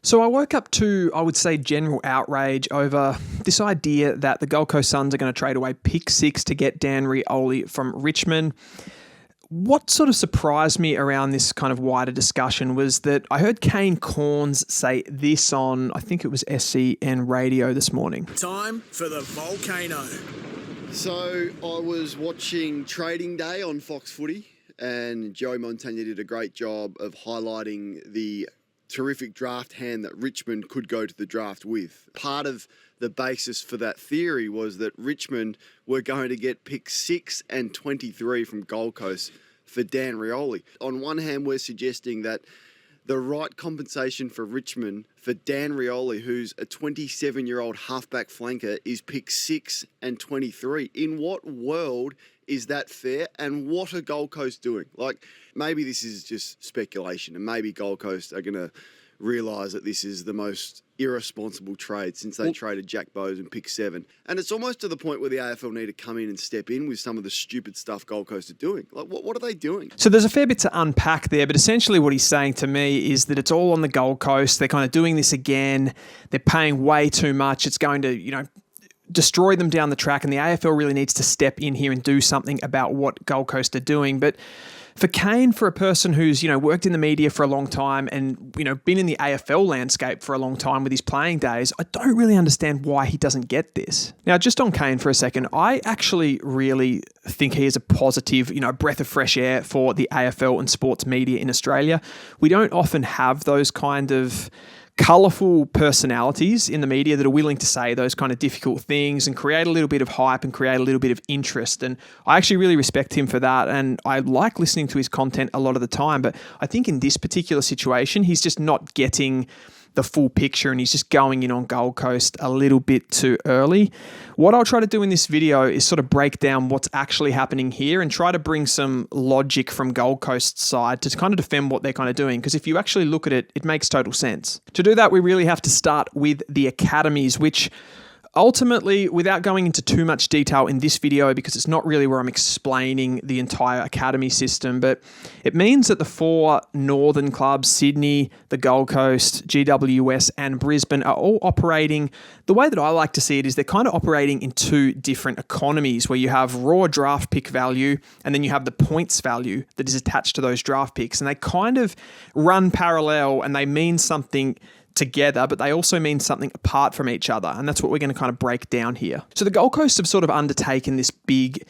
So I woke up to, I would say, general outrage over this idea that the Gold Coast Suns are going to trade away pick 6 to get Dan Rioli from Richmond. What sort of surprised me around this kind of wider discussion was that I heard Kane Cornes say this on, I think it was SCN radio this morning. Time for the volcano. So I was watching Trading Day on Fox Footy, and Joey Montagna did a great job of highlighting the terrific draft hand that Richmond could go to the draft with. Part of the basis for that theory was that Richmond were going to get pick 6 and 23 from Gold Coast for Dan Rioli. On one hand, we're suggesting that the right compensation for Richmond for Dan Rioli, who's a 27-year-old halfback flanker, is pick 6 and 23. In what world is that fair? And what are Gold Coast doing? Like, maybe this is just speculation, and maybe Gold Coast are going to realise that this is the most irresponsible trade since they traded Jack Bowes and pick 7. And it's almost to the point where the AFL need to come in and step in with some of the stupid stuff Gold Coast are doing. Like, what are they doing? So there's a fair bit to unpack there, but essentially what he's saying to me is that it's all on the Gold Coast. They're kind of doing this again. They're paying way too much. It's going to, destroy them down the track, and the AFL really needs to step in here and do something about what Gold Coast are doing. But for Kane, for a person who's, worked in the media for a long time and, been in the AFL landscape for a long time with his playing days, I don't really understand why he doesn't get this. Now, just on Kane for a second, I actually really think he is a positive, breath of fresh air for the AFL and sports media in Australia. We don't often have those kind of colourful personalities in the media that are willing to say those kind of difficult things and create a little bit of hype and create a little bit of interest. And I actually really respect him for that. And I like listening to his content a lot of the time. But I think in this particular situation, he's just not getting the full picture and he's just going in on Gold Coast a little bit too early. What I'll try to do in this video is sort of break down what's actually happening here and try to bring some logic from Gold Coast's side to kind of defend what they're kind of doing. Because if you actually look at it, it makes total sense. To do that, we really have to start with the academies, which ultimately, without going into too much detail in this video, because it's not really where I'm explaining the entire academy system, but it means that the 4 northern clubs, Sydney, the Gold Coast, GWS, and Brisbane, are all operating. The way that I like to see it is they're kind of operating in 2 different economies where you have raw draft pick value and then you have the points value that is attached to those draft picks. And they kind of run parallel and they mean something together, but they also mean something apart from each other. And that's what we're going to kind of break down here. So the Gold Coast have sort of undertaken this big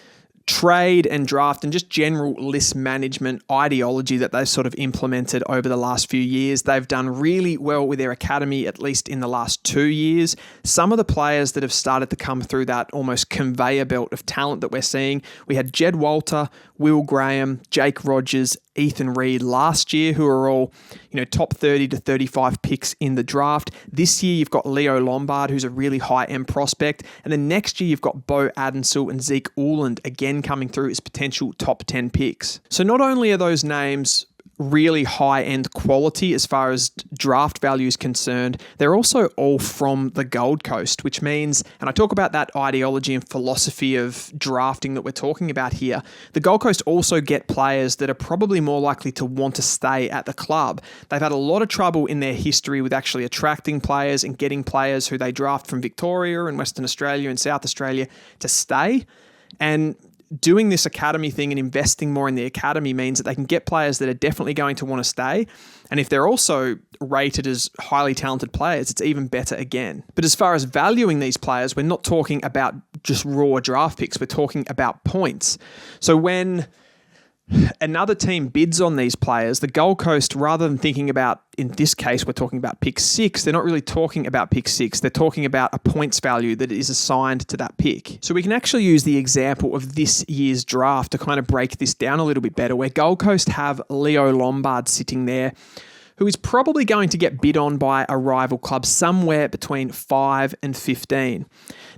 trade and draft and just general list management ideology that they've sort of implemented over the last few years. They've done really well with their academy, at least in the last 2 years. Some of the players that have started to come through that almost conveyor belt of talent that we're seeing, we had Jed Walter, Will Graham, Jake Rogers, Ethan Reid last year, who are all, top 30 to 35 picks in the draft. This year, you've got Leo Lombard, who's a really high-end prospect. And then next year, you've got Bo Adensel and Zeke Uland again coming through as potential top 10 picks. So not only are those names really high-end quality as far as draft value is concerned, they're also all from the Gold Coast, which means, and I talk about that ideology and philosophy of drafting that we're talking about here, the Gold Coast also get players that are probably more likely to want to stay at the club. They've had a lot of trouble in their history with actually attracting players and getting players who they draft from Victoria and Western Australia and South Australia to stay. And doing this academy thing and investing more in the academy means that they can get players that are definitely going to want to stay. And if they're also rated as highly talented players, it's even better again. But as far as valuing these players, we're not talking about just raw draft picks. We're talking about points. So when another team bids on these players, the Gold Coast, rather than thinking about, in this case, we're talking about pick 6, they're not really talking about pick 6. They're talking about a points value that is assigned to that pick. So we can actually use the example of this year's draft to kind of break this down a little bit better, where Gold Coast have Leo Lombard sitting there, who is probably going to get bid on by a rival club somewhere between 5 and 15.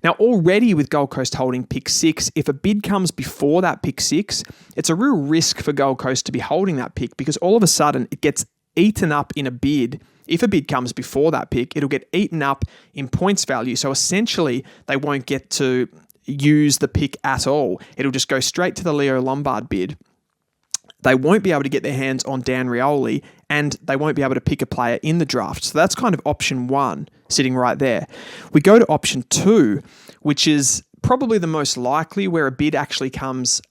Now, already with Gold Coast holding pick 6, if a bid comes before that pick 6, it's a real risk for Gold Coast to be holding that pick because all of a sudden it gets eaten up in a bid. If a bid comes before that pick, it'll get eaten up in points value. So essentially, they won't get to use the pick at all. It'll just go straight to the Leo Lombard bid. they won't be able to get their hands on Dan Rioli, and they won't be able to pick a player in the draft. So that's kind of option 1 sitting right there. We go to option 2, which is probably the most likely, where a bid actually comes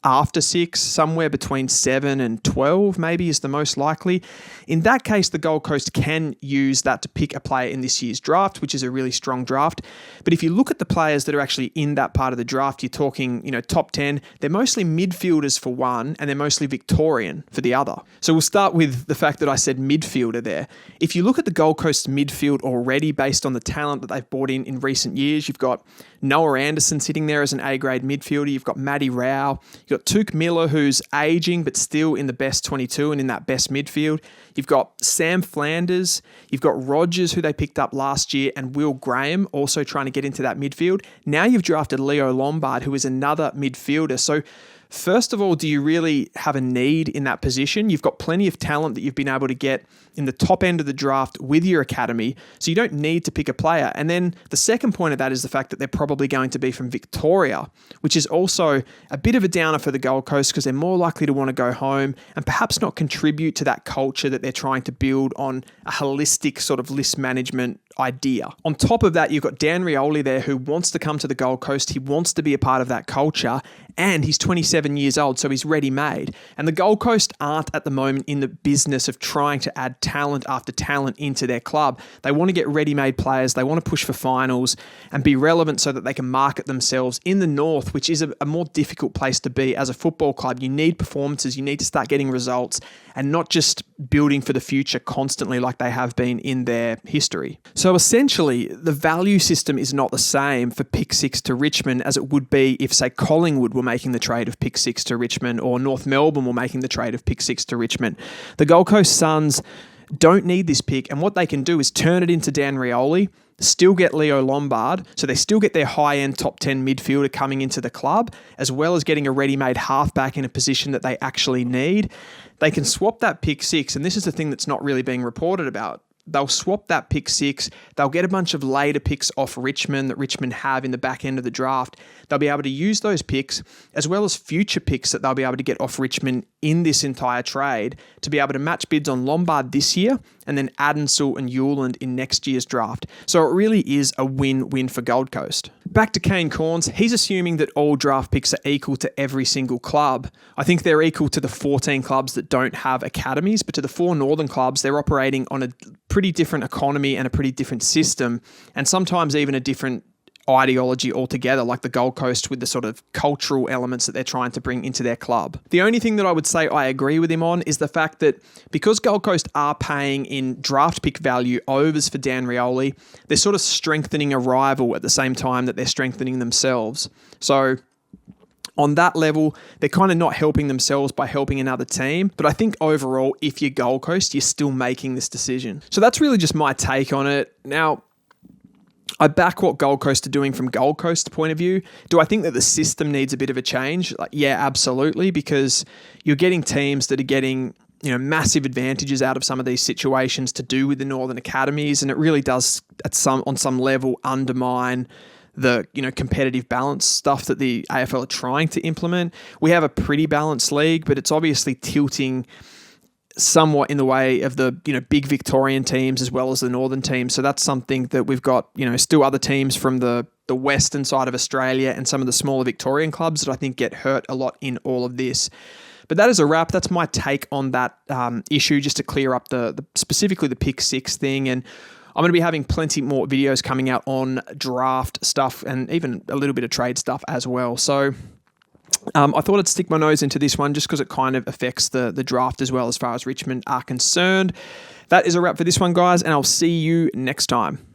after 6, somewhere between 7 and 12 maybe is the most likely. In that case, the Gold Coast can use that to pick a player in this year's draft, which is a really strong draft. But if you look at the players that are actually in that part of the draft, you're talking, top 10, they're mostly midfielders for one, and they're mostly Victorian for the other. So we'll start with the fact that I said midfielder there. If you look at the Gold Coast midfield already, based on the talent that they've brought in recent years, you've got Noah Anderson sitting there as an A-grade midfielder. You've got Matty Rao. You've got Tuke Miller, who's aging but still in the best 22 and in that best midfield. You've got Sam Flanders. You've got Rogers, who they picked up last year, and Will Graham also trying to get into that midfield. Now you've drafted Leo Lombard, who is another midfielder. So first of all, do you really have a need in that position? You've got plenty of talent that you've been able to get in the top end of the draft with your academy, so you don't need to pick a player. And then the second point of that is the fact that they're probably going to be from Victoria, which is also a bit of a downer for the Gold Coast because they're more likely to want to go home and perhaps not contribute to that culture that they're trying to build on a holistic sort of list management idea. On top of that, you've got Dan Rioli there, who wants to come to the Gold Coast. He wants to be a part of that culture, and he's 27 years old, so he's ready-made. And the Gold Coast aren't at the moment in the business of trying to add talent after talent into their club. They want to get ready-made players. They want to push for finals and be relevant so that they can market themselves in the North, which is a more difficult place to be as a football club. You need performances. You need to start getting results and not just building for the future constantly like they have been in their history. So essentially, the value system is not the same for pick 6 to Richmond as it would be if, say, Collingwood were making the trade of pick 6 to Richmond, or North Melbourne were making the trade of pick 6 to Richmond. The Gold Coast Suns don't need this pick, and what they can do is turn it into Dan Rioli, still get Leo Lombard, so they still get their high-end top 10 midfielder coming into the club, as well as getting a ready-made halfback in a position that they actually need. They can swap that pick 6, and this is the thing that's not really being reported about. They'll swap that pick 6. They'll get a bunch of later picks off Richmond that Richmond have in the back end of the draft. They'll be able to use those picks as well as future picks that they'll be able to get off Richmond in this entire trade to be able to match bids on Lombard this year and then Adensel and Hewland in next year's draft. So it really is a win-win for Gold Coast. Back to Kane Cornes, he's assuming that all draft picks are equal to every single club. I think they're equal to the 14 clubs that don't have academies, but to the 4 northern clubs, they're operating on a pretty different economy and a pretty different system, and sometimes even a different ideology altogether, like the Gold Coast with the sort of cultural elements that they're trying to bring into their club. The only thing that I would say I agree with him on is the fact that because Gold Coast are paying in draft pick value overs for Dan Rioli, they're sort of strengthening a rival at the same time that they're strengthening themselves. So on that level, they're kind of not helping themselves by helping another team. But I think overall, if you're Gold Coast, you're still making this decision. So that's really just my take on it. Now, I back what Gold Coast are doing from Gold Coast's point of view. Do I think that the system needs a bit of a change? Yeah, absolutely, because you're getting teams that are getting massive advantages out of some of these situations to do with the Northern Academies, and it really does on some level undermine the competitive balance stuff that the AFL are trying to implement. We have a pretty balanced league, but it's obviously tilting somewhat in the way of the big Victorian teams as well as the northern teams. So that's something that we've got still other teams from the western side of Australia and some of the smaller Victorian clubs that I think get hurt a lot in all of this. But that is a wrap. That's my take on that issue, just to clear up the specifically the pick 6 thing. And I'm going to be having plenty more videos coming out on draft stuff and even a little bit of trade stuff as well. So I thought I'd stick my nose into this one just because it kind of affects the draft as well as far as Richmond are concerned. That is a wrap for this one, guys, and I'll see you next time.